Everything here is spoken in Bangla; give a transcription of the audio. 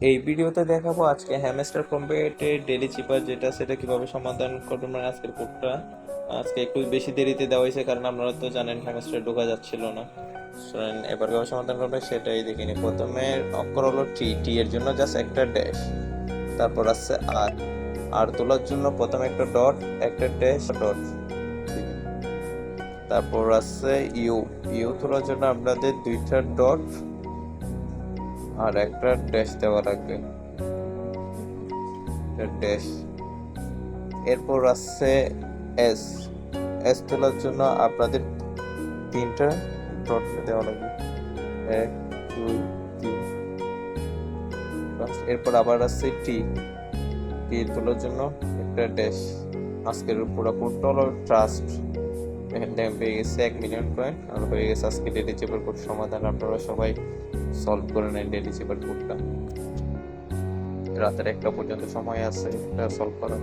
এই ভিডিওতে দেখাবো আজকে হ্যামস্টার কম্পেটের ডেলি চিপার যেটা সেটা কিভাবে সমাধান করবেন, মানে আজকের কোডটা। আজকে একটু বেশি দেরিতে দেওয়া হয়েছে কারণ আপনারা তো জানেন হ্যামস্টার ঢোকা যাচ্ছিল না। এবার কিভাবে সমাধান করবে সেটাই দেখিনি। প্রথমে অক্ষর হলো টি, টি এর জন্য জাস্ট একটা ড্যাশ, তারপর আছে আর, আর তোলার জন্য প্রথমে একটা ডট, একটা ড্যাশ, ডট, তারপর আছে ইউ, ইউ তোলার জন্য আপনাদের দুইটা ডট আর একটা ড্যাশ দেওয়া লাগবে, ড্যাশ। এরপর আছে এস, এস তোলার জন্য আপনাদের তিনটা ডট দেওয়া লাগবে, এক, দুই, তিন। এরপর আবার আছে টি, টি তোলার জন্য একটা ড্যাশ। আজকের পুরো কোডটা হলো ট্রাস্ট। পেয়ে গেছে 1 মিলিয়ন কয়েন আর হয়ে গেছে আজকে ডেলি চেপার কোড সমাধান। আপনারা সবাই সলভ করে নেন ডেলি চেপার কোডটা। রাতের 1টা পর্যন্ত সময় আছে এটা সলভ করার।